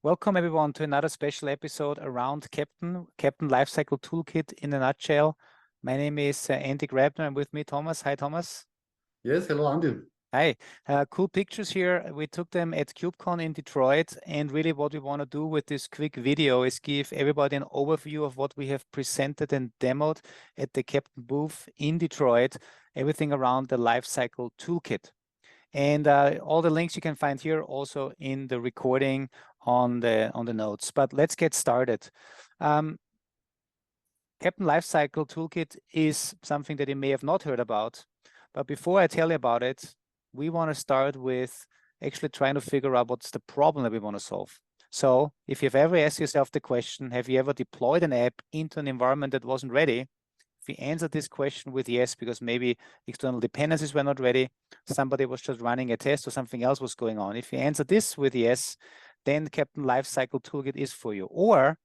Welcome everyone to another special episode around Keptn Lifecycle Toolkit in a nutshell. My name is Andy Grabner, and with me Thomas. Hi Thomas. Yes, hello Andy. Hi. Cool pictures here. We took them at KubeCon in Detroit, and really what we want to do with this quick video is give everybody an overview of what we have presented and demoed at the Keptn booth in Detroit, everything around the Lifecycle Toolkit. And all the links you can find here also in the recording on the notes. But let's get started. Keptn Lifecycle Toolkit is something that you may have not heard about. But before I tell you about it, we want to start with actually trying to figure out what's the problem that we want to solve. So if you've ever asked yourself the question, have you ever deployed an app into an environment that wasn't ready? If we answer this question with yes, because maybe external dependencies were not ready, somebody was just running a test or something else was going on. If you answer this with yes, then Keptn Lifecycle Toolkit is for you. Or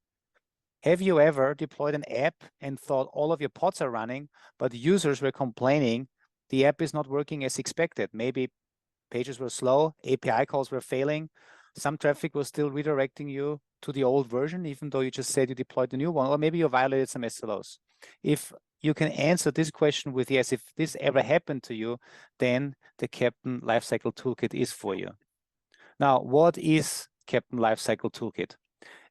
have you ever deployed an app and thought all of your pods are running, but users were complaining the app is not working as expected? Maybe pages were slow, API calls were failing, some traffic was still redirecting you to the old version, even though you just said you deployed the new one, or maybe you violated some SLOs. If you can answer this question with yes, if this ever happened to you, then the Keptn Lifecycle Toolkit is for you. Now, what is Keptn Lifecycle Toolkit?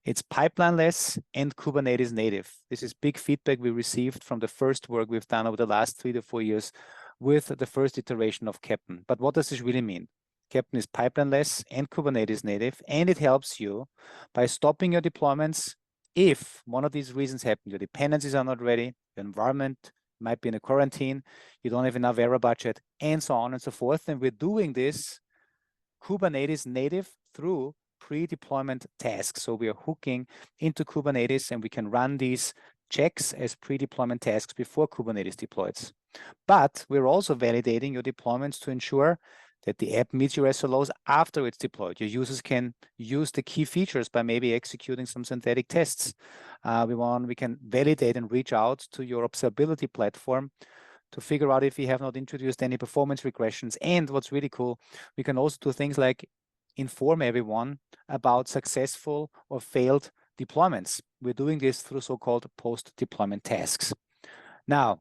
It's pipeline-less and Kubernetes native. This is big feedback we received from the first work we've done over the last 3 to 4 years with the first iteration of Keptn. But what does this really mean? Keptn is pipeline-less and Kubernetes native, and it helps you by stopping your deployments if one of these reasons happen. Your dependencies are not ready, your environment might be in a quarantine, you don't have enough error budget, and so on and so forth. And we're doing this Kubernetes native through pre-deployment tasks. So we are hooking into Kubernetes, and we can run these checks as pre-deployment tasks before Kubernetes deploys. But we're also validating your deployments to ensure that the app meets your SLOs after it's deployed. Your users can use the key features by maybe executing some synthetic tests. We can validate and reach out to your observability platform to figure out if you have not introduced any performance regressions. And what's really cool, we can also do things like inform everyone about successful or failed deployments. We're doing this through so-called post-deployment tasks. Now,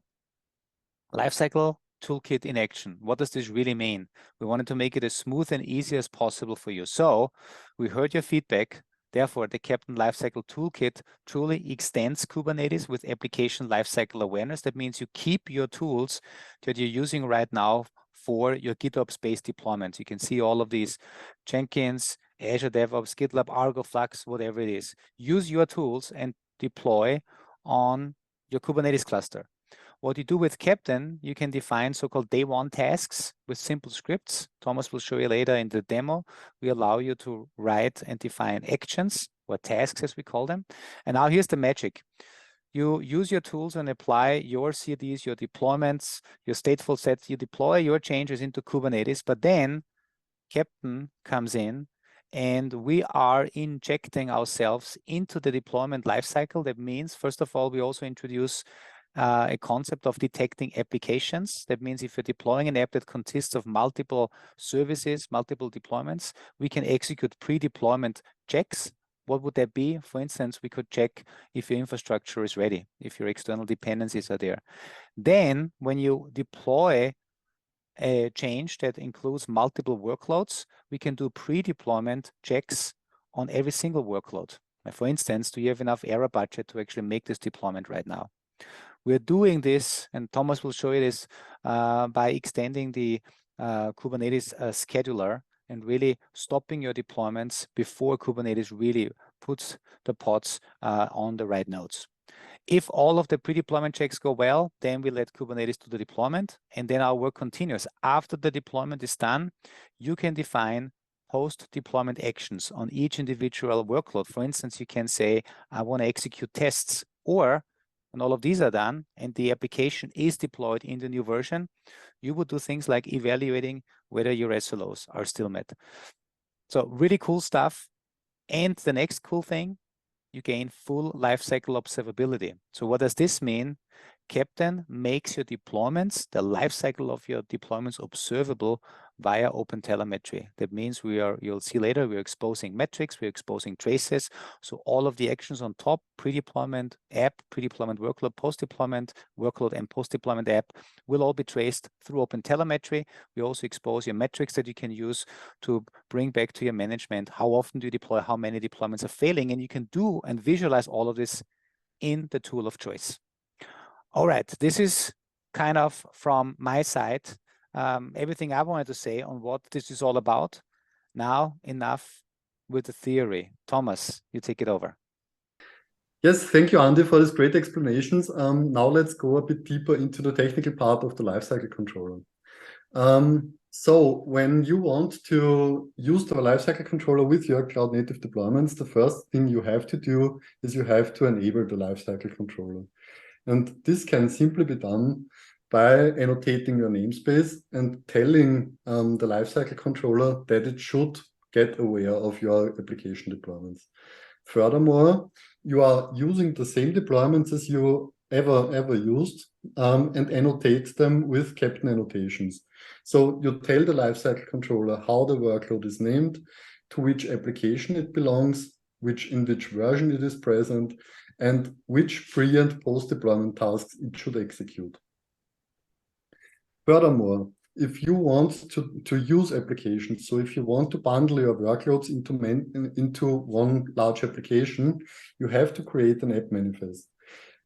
Lifecycle Toolkit in action. What does this really mean? We wanted to make it as smooth and easy as possible for you. So we heard your feedback. Therefore, the Keptn Lifecycle Toolkit truly extends Kubernetes with application lifecycle awareness. That means you keep your tools that you're using right now for your GitOps-based deployments. You can see all of these: Jenkins, Azure DevOps, GitLab, Argo, Flux, whatever it is. Use your tools and deploy on your Kubernetes cluster. What you do with Keptn, you can define so-called day one tasks with simple scripts. Thomas will show you later in the demo. We allow you to write and define actions, or tasks as we call them. And now here's the magic. You use your tools and apply your CDs, your deployments, your stateful sets. You deploy your changes into Kubernetes, but then Keptn comes in and we are injecting ourselves into the deployment lifecycle. That means, first of all, we also introduce a concept of detecting applications. That means if you're deploying an app that consists of multiple services, multiple deployments, we can execute pre-deployment checks. What would that be? For instance, we could check if your infrastructure is ready, if your external dependencies are there. Then when you deploy a change that includes multiple workloads, we can do pre-deployment checks on every single workload. For instance, do you have enough error budget to actually make this deployment right now? We're doing this, and Thomas will show you this, by extending the Kubernetes scheduler and really stopping your deployments before Kubernetes really puts the pods on the right nodes. If all of the pre-deployment checks go well, then we let Kubernetes do the deployment, and then our work continues. After the deployment is done, you can define post-deployment actions on each individual workload. For instance, you can say, I want to execute tests, or when all of these are done and the application is deployed in the new version, you would do things like evaluating whether your SLOs are still met. So really cool stuff. And the next cool thing, you gain full lifecycle observability. So what does this mean? Keptn makes your deployments, the lifecycle of your deployments, observable via OpenTelemetry. That means you'll see later, we're exposing metrics, we're exposing traces. So all of the actions on top, pre-deployment app, pre-deployment workload, post-deployment workload, and post-deployment app will all be traced through OpenTelemetry. We also expose your metrics that you can use to bring back to your management. How often do you deploy? How many deployments are failing? And you can do and visualize all of this in the tool of choice. All right, this is kind of from my side, everything I wanted to say on what this is all about. Now, enough with the theory. Thomas, you take it over. Yes, thank you, Andy, for these great explanations. Now let's go a bit deeper into the technical part of the lifecycle controller. So when you want to use the lifecycle controller with your cloud native deployments, the first thing you have to do is you have to enable the lifecycle controller. And this can simply be done by annotating your namespace and telling the lifecycle controller that it should get aware of your application deployments. Furthermore, you are using the same deployments as you ever used and annotate them with Keptn annotations. So you tell the lifecycle controller how the workload is named, to which application it belongs, in which version it is present, and which pre- and post-deployment tasks it should execute. Furthermore, if you want to use applications, so if you want to bundle your workloads into one large application, you have to create an app manifest.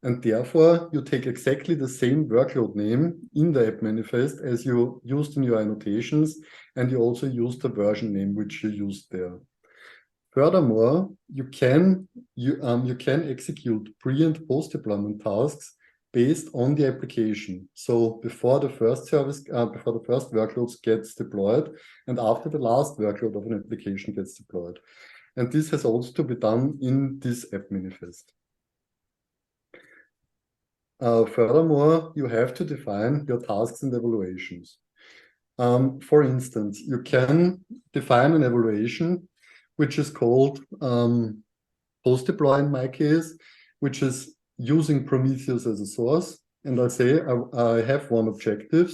And therefore, you take exactly the same workload name in the app manifest as you used in your annotations, and you also use the version name which you used there. Furthermore, you can execute pre- and post-deployment tasks based on the application. So before the first workload gets deployed, and after the last workload of an application gets deployed. And this has also to be done in this app manifest. Furthermore, you have to define your tasks and evaluations. For instance, you can define an evaluation which is called post-deploy in my case, which is using Prometheus as a source. And I'll say I have one objective,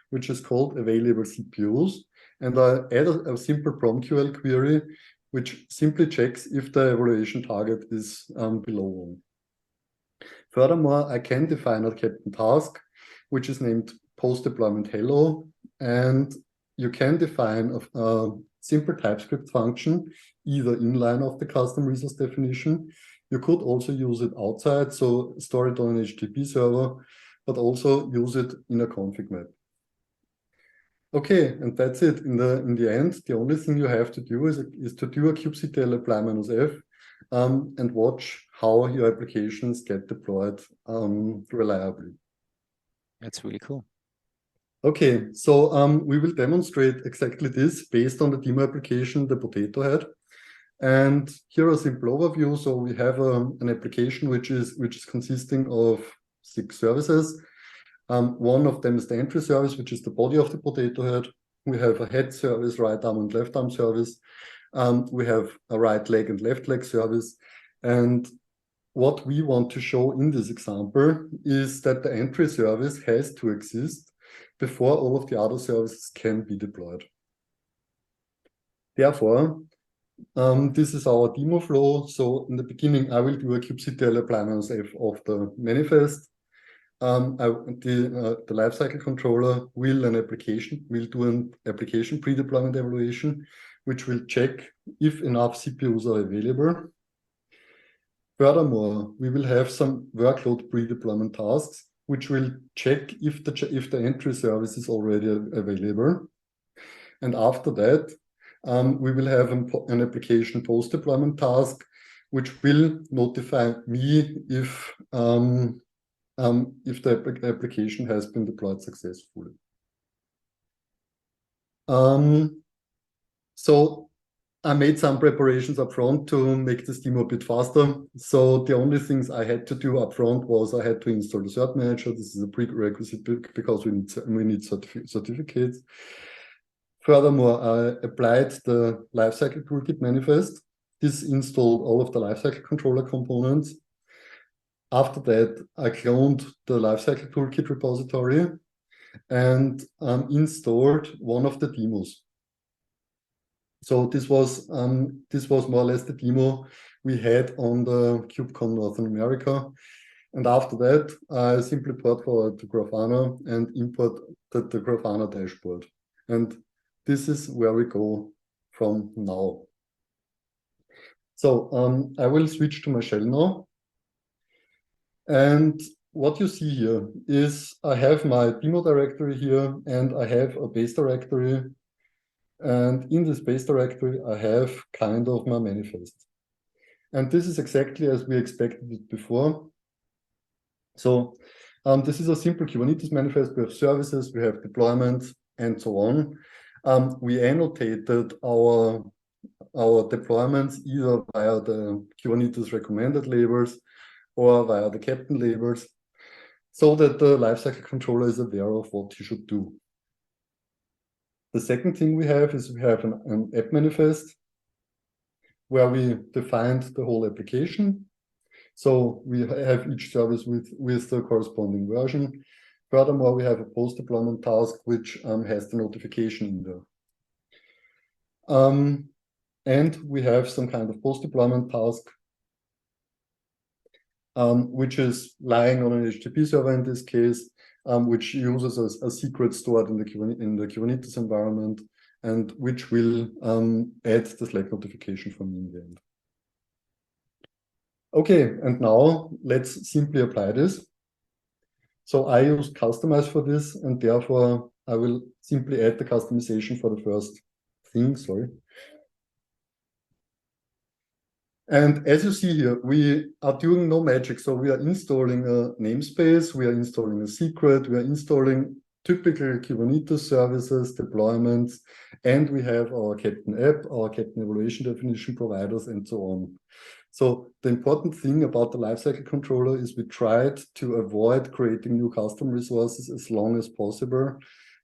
which is called available CPUs. And I add a simple PromQL query, which simply checks if the evaluation target is below 1. Furthermore, I can define a Keptn task, which is named post-deployment hello. And you can define a simple TypeScript function, either inline of the custom resource definition. You could also use it outside, so store it on an HTTP server, but also use it in a config map. Okay, and that's it. In the end, the only thing you have to do is to do a kubectl apply -f and watch how your applications get deployed reliably. That's really cool. Okay, so we will demonstrate exactly this based on the demo application, the Potato Head. And here a simple overview. So we have an application which is consisting of 6 services. One of them is the entry service, which is the body of the Potato Head. We have a head service, right arm and left arm service. We have a right leg and left leg service. And what we want to show in this example is that the entry service has to exist before all of the other services can be deployed. Therefore, this is our demo flow. So in the beginning, I will do a kubectl apply -f of the manifest. The lifecycle controller will do an application pre-deployment evaluation, which will check if enough CPUs are available. Furthermore, we will have some workload pre-deployment tasks, which will check if the entry service is already available. And after that, we will have an application post-deployment task, which will notify me if the application has been deployed successfully. So I made some preparations up front to make this demo a bit faster. So the only things I had to do up front was I had to install the cert manager. This is a prerequisite because we need certificates. Furthermore, I applied the Lifecycle Toolkit manifest. This installed all of the Lifecycle controller components. After that, I cloned the Lifecycle Toolkit repository. and installed one of the demos. So this was more or less the demo we had on the KubeCon Northern America. And after that, I simply port forward to Grafana and import the Grafana dashboard. And this is where we go from now. So I will switch to my shell now. And what you see here is I have my demo directory here, and I have a base directory. And in this base directory, I have kind of my manifest. And this is exactly as we expected it before. So this is a simple Kubernetes manifest. We have services, we have deployments, and so on. We annotated our deployments either via the Kubernetes recommended labels or via the Keptn labels, so that the lifecycle controller is aware of what he should do. The second thing we have is we have an app manifest where we defined the whole application. So we have each service with the corresponding version. Furthermore, we have a post-deployment task which has the notification in there. And we have some kind of post-deployment task, which is lying on an HTTP server in this case, which uses a secret stored in the Kubernetes environment, and which will add the Slack notification for me in the end. Okay, and now let's simply apply this. So I use customize for this, and therefore I will simply add the customization for the first thing, sorry. And as you see here, we are doing no magic. So we are installing a namespace, we are installing a secret, we are installing typical Kubernetes services, deployments, and we have our Keptn app, our Keptn evaluation definition providers, and so on. So the important thing about the lifecycle controller is we tried to avoid creating new custom resources as long as possible.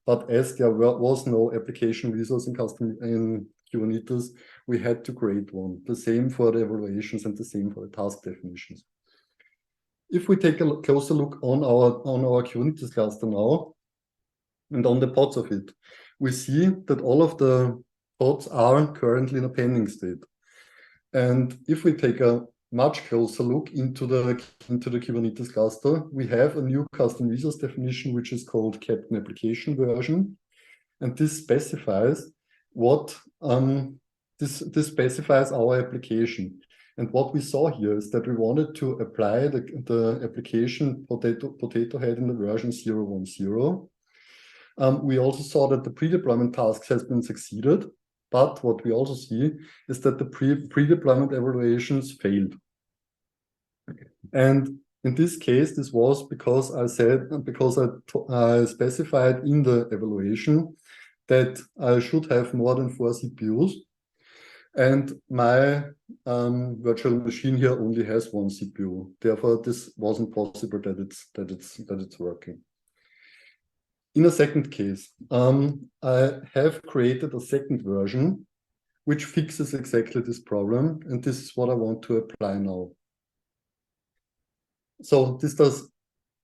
But as there was no application resource in Kubernetes, we had to create one. The same for the evaluations and the same for the task definitions. If we take a closer look on our Kubernetes cluster now, and on the pods of it, we see that all of the pods are currently in a pending state. And if we take a much closer look into the Kubernetes cluster, we have a new custom resource definition, which is called Keptn application version. And this specifies what this specifies our application. And what we saw here is that we wanted to apply the application potato head in the version 0.10. We also saw that the pre-deployment tasks has been succeeded, but what we also see is that the pre-deployment evaluations failed. And in this case, this was because I specified in the evaluation that I should have more than 4 CPUs, and my virtual machine here only has 1 CPU. Therefore, this wasn't possible that it's working. In a second case, I have created a second version which fixes exactly this problem, and this is what I want to apply now. So this does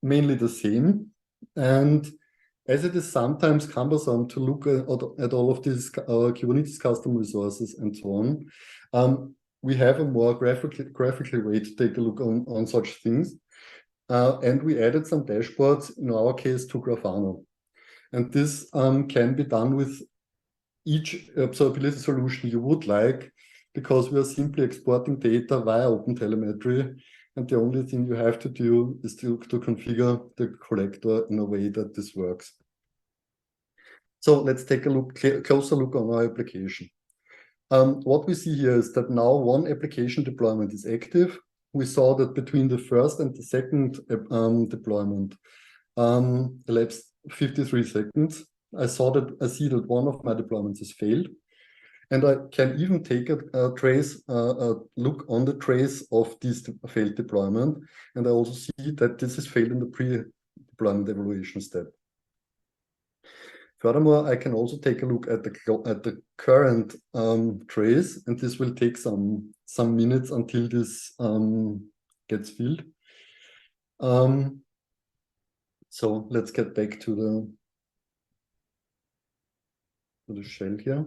mainly the same, and as it is sometimes cumbersome to look at all of these Kubernetes custom resources and so on, we have a more graphical way to take a look on such things, and we added some dashboards, in our case, to Grafana. And this can be done with each observability solution you would like, because we are simply exporting data via OpenTelemetry, and the only thing you have to do is to configure the collector in a way that this works. So let's take a closer look on our application. What we see here is that now one application deployment is active. We saw that between the first and the second deployment elapsed 53 seconds. I see that one of my deployments has failed, and I can even take a look on the trace of this failed deployment, and I also see that this is failed in the pre-deployment evaluation step. Furthermore, I can also take a look at the current trace, and this will take some minutes until this gets filled. So let's get back to the shell here.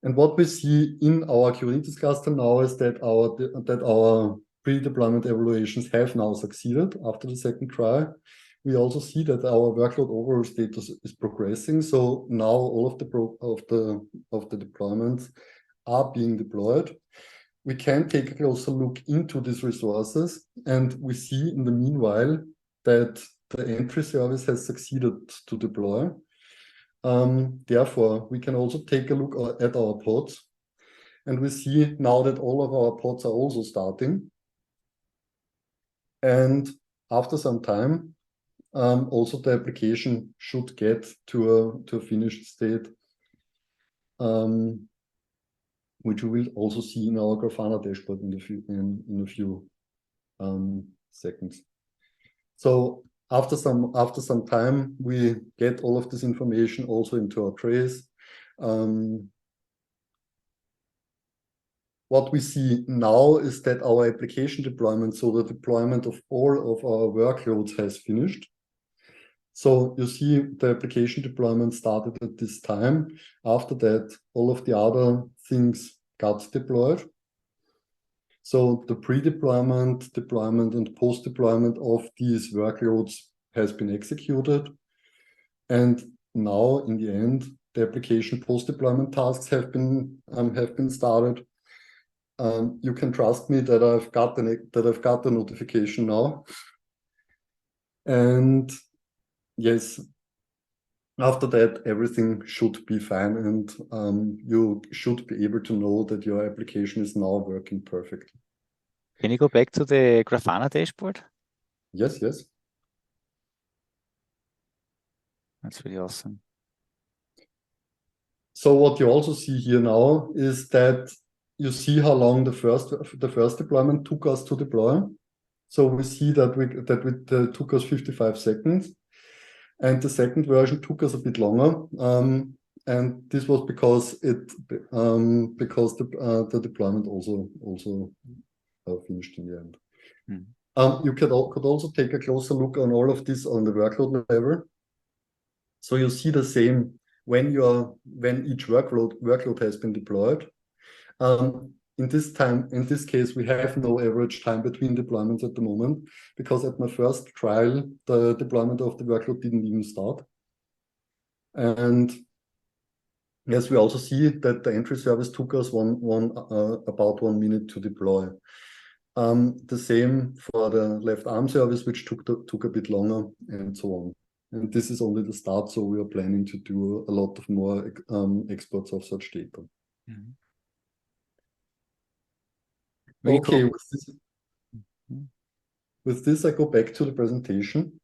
And what we see in our Kubernetes cluster now is that our pre-deployment evaluations have now succeeded after the second try. We also see that our workload overall status is progressing. So now all of the deployments are being deployed. We can take a closer look into these resources, and we see in the meanwhile that the entry service has succeeded to deploy. Therefore, we can also take a look at our pods, and we see now that all of our pods are also starting. And after some time, also the application should get to a finished state, which we will also see in our Grafana dashboard in a few seconds. So after some time, we get all of this information also into our trace. What we see now is that our application deployment, so the deployment of all of our workloads has finished. So you see the application deployment started at this time. After that, all of the other things got deployed. So the pre-deployment, deployment, and post-deployment of these workloads has been executed. And now, in the end, the application post-deployment tasks have been started. You can trust me that I've got the notification now. And yes, after that, everything should be fine, and you should be able to know that your application is now working perfectly. Can you go back to the Grafana dashboard? Yes, yes. That's really awesome. So what you also see here now is that you see how long the first deployment took us to deploy. So we see that it took us 55 seconds. And the second version took us a bit longer, and this was because the deployment also finished in the end. You could also take a closer look on all of this on the workload level. So you see the same when each workload has been deployed. In this case, we have no average time between deployments at the moment, because at my first trial, the deployment of the workload didn't even start. And yes, we also see that the entry service took us about 1 minute to deploy. The same for the left arm service, which took a bit longer, and so on. And this is only the start, so we are planning to do a lot of more exports of such data. Really okay, cool. With this, I go back to the presentation.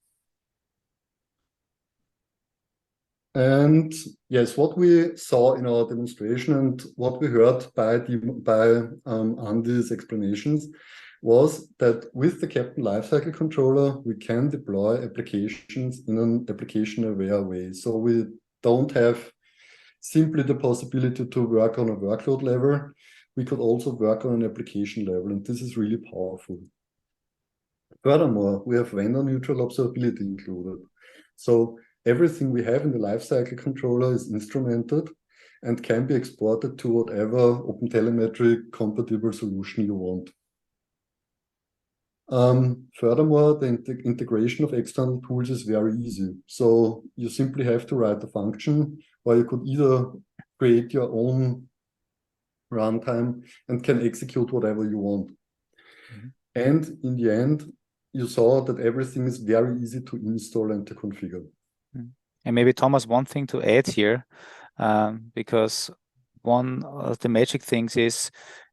And yes, what we saw in our demonstration and what we heard by Andy's explanations was that with the Keptn Lifecycle Controller, we can deploy applications in an application-aware way. So we don't have simply the possibility to work on a workload level. We could also work on an application level, and this is really powerful. Furthermore, we have vendor-neutral observability included. So everything we have in the lifecycle controller is instrumented and can be exported to whatever OpenTelemetry compatible solution you want. Furthermore, the integration of external tools is very easy. So you simply have to write a function, or you could either create your own runtime and can execute whatever you want. And in the end, you saw that everything is very easy to install and to configure. And maybe, Thomas, one thing to add here, because one of the magic things is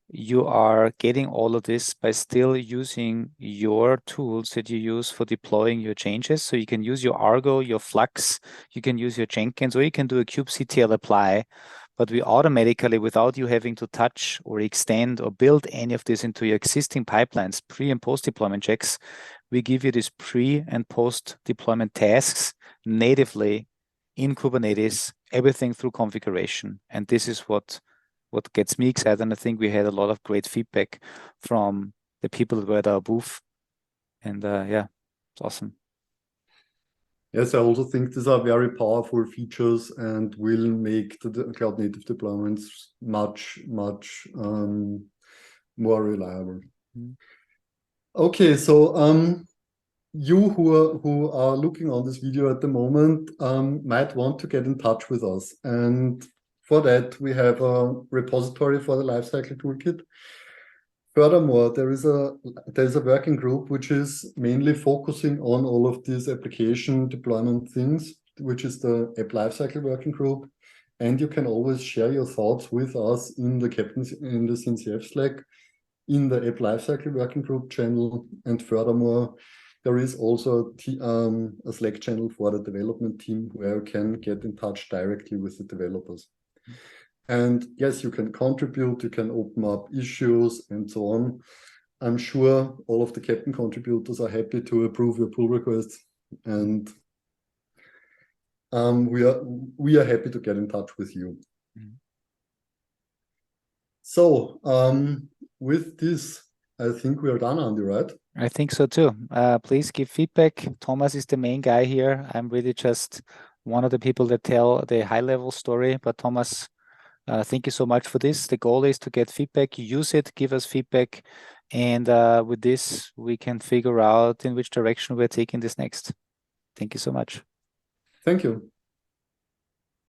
you are getting all of this by still using your tools that you use for deploying your changes. So you can use your Argo, your Flux, you can use your Jenkins, or you can do a kubectl apply. But we automatically, without you having to touch or extend or build any of this into your existing pipelines, pre and post deployment checks, we give you this pre and post deployment tasks natively in Kubernetes, everything through configuration. And this is what gets me excited. And I think we had a lot of great feedback from the people that were at our booth. And yeah, it's awesome. Yes, I also think these are very powerful features and will make the cloud native deployments much more reliable. Okay, so you who are looking on this video at the moment might want to get in touch with us, and for that we have a repository for the Lifecycle Toolkit. Furthermore, there is a working group which is mainly focusing on all of these application deployment things, which is the App Lifecycle Working Group. And you can always share your thoughts with us in the CNCF Slack, in the App Lifecycle Working Group channel. And furthermore, there is also a Slack channel for the development team where you can get in touch directly with the developers. And yes, you can contribute, you can open up issues and so on. I'm sure all of the Keptn contributors are happy to approve your pull requests, and we are happy to get in touch with you. So with this, I think we are done, Andy, right? I think so too. Please give feedback. Thomas is the main guy here. I'm really just one of the people that tell the high-level story, but Thomas, thank you so much for this. The goal is to get feedback. Use it, give us feedback, and with this, we can figure out in which direction we're taking this next. Thank you so much. Thank you.